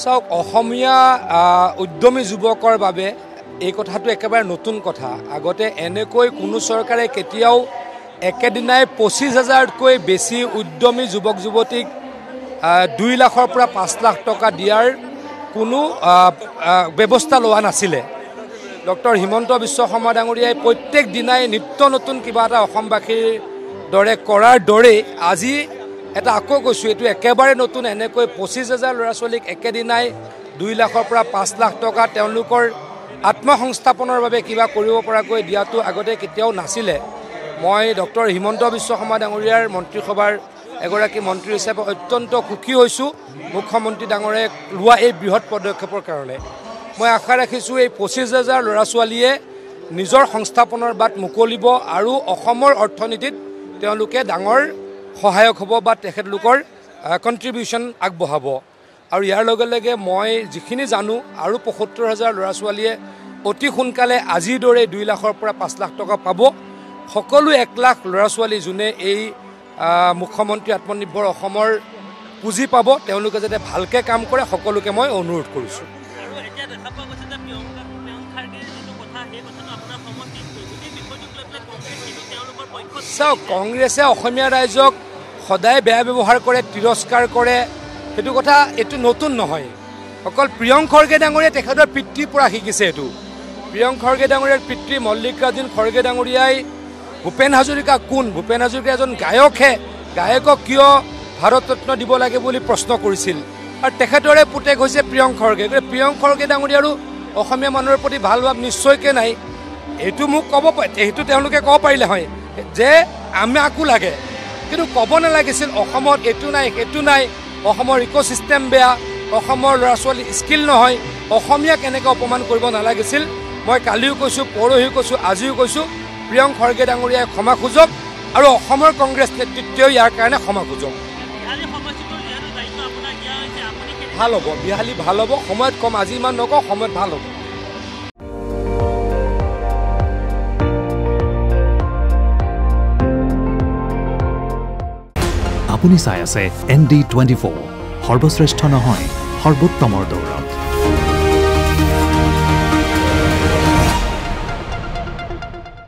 চাওক অসমীয়া উদ্যমী যুৱকৰ বাবে এই কথাটো একেবাৰে নতুন কথা আগতে এনেকৈ কোনো চৰকাৰে কেতিয়াও একেদিনাই ২৫,০০০তকৈ বেছি উদ্যমী যুৱক যুৱতীক ২ লাখৰ পৰা ৫ লাখ টকা দিয়াৰ কোনো ব্যৱস্থা লোৱা নাছিলে ডক্টৰ হিমন্ত বিশ্ব শৰ্মা ডাঙৰীয়াই প্ৰত্যেক দিনাই নিত্য নতুন কিবা এটা অসমবাসীৰ দৰে কৰাৰ দৰে আজি এটা আকৌ কৈছোঁ এইটো একেবাৰে নতুন এনেকৈ ২৫,০০০ ল'ৰা ছোৱালীক একেদিনাই ২ লাখৰ পৰা ৫ লাখ টকা তেওঁলোকৰ আত্মসংস্থাপনৰ বাবে কিবা কৰিব পৰাকৈ দিয়াটো আগতে কেতিয়াও নাছিলে মই ডক্টৰ হিমন্ত বিশ্ব শৰ্মা ডাঙৰীয়াৰ মন্ত্ৰীসভাৰ এগৰাকী মন্ত্ৰী হিচাপে অত্যন্ত সুখী হৈছোঁ মুখ্যমন্ত্ৰী ডাঙৰে লোৱা এই বৃহৎ পদক্ষেপৰ কাৰণে মই আশা ৰাখিছোঁ এই ২৫,০০০ ল'ৰা ছোৱালীয়ে নিজৰ সংস্থাপনৰ বাট মুকলিব আৰু অসমৰ অৰ্থনীতিত তেওঁলোকে ডাঙৰ সহায়ক হ'ব বা তেখেতলোকৰ কণ্ট্ৰিবিউশ্যন আগবঢ়াব আৰু ইয়াৰ লগে লগে মই যিখিনি জানো আৰু ৭৫,০০০ ল'ৰা ছোৱালীয়ে অতি সোনকালে আজিৰ দৰে ২ লাখৰ পৰা ৫ লাখ টকা পাব সকলো ১ লাখ ল'ৰা ছোৱালী যোনে এই মুখ্যমন্ত্ৰী আত্মনিৰ্ভৰ অসমৰ পুঁজি পাব তেওঁলোকে যাতে ভালকৈ কাম কৰে সকলোকে মই অনুৰোধ কৰিছোঁ চাওক কংগ্ৰেছে অসমীয়া ৰাইজক সদায় বেয়া ব্যৱহাৰ কৰে তিৰস্কাৰ কৰে সেইটো কথা এইটো নতুন নহয় অকল প্ৰিয়ংক খৰ্গে ডাঙৰীয়াই তেখেতৰ পিতৃৰ পৰা শিকিছে এইটো প্ৰিয়ংক খৰ্গে ডাঙৰীয়াৰ পিতৃ মল্লিকাৰ্জুন খৰ্গে ডাঙৰীয়াই ভূপেন হাজৰিকা কোন ভূপেন হাজৰিকা এজন গায়কহে গায়কক কিয় ভাৰত ৰত্ন দিব লাগে বুলি প্ৰশ্ন কৰিছিল আৰু তেখেতৰে পুতেক হৈছে প্ৰিয়ংক খৰ্গে প্ৰিয়ংক খৰ্গে ডাঙৰীয়াৰো অসমীয়া মানুহৰ প্ৰতি ভাল ভাৱ নিশ্চয়কৈ নাই এইটো মোক ক'ব সেইটো তেওঁলোকে ক'ব পাৰিলে হয় যে আমাকো লাগে কিন্তু ক'ব নালাগিছিল অসমত এইটো নাই সেইটো নাই অসমৰ ইক'চিষ্টেম বেয়া অসমৰ ল'ৰা ছোৱালী স্কিল নহয় অসমীয়া কেনেকৈ অপমান কৰিব নালাগিছিল মই কালিও কৈছোঁ পৰহিও কৈছোঁ আজিও কৈছোঁ প্ৰিয়ংক খৰ্গে ডাঙৰীয়াই ক্ষমা খোজক আৰু অসমৰ কংগ্ৰেছ নেতৃত্বই ইয়াৰ কাৰণে ক্ষমা খোজক ভাল হ'ব বিহালী ভাল হ'ব সময়ত কম আজি ইমান নকওঁ সময়ত ভাল হ'ব আপুনি চাই আছে ND24 সৰ্বশ্ৰেষ্ঠ নহয় সৰ্বোত্তমৰ দৌৰত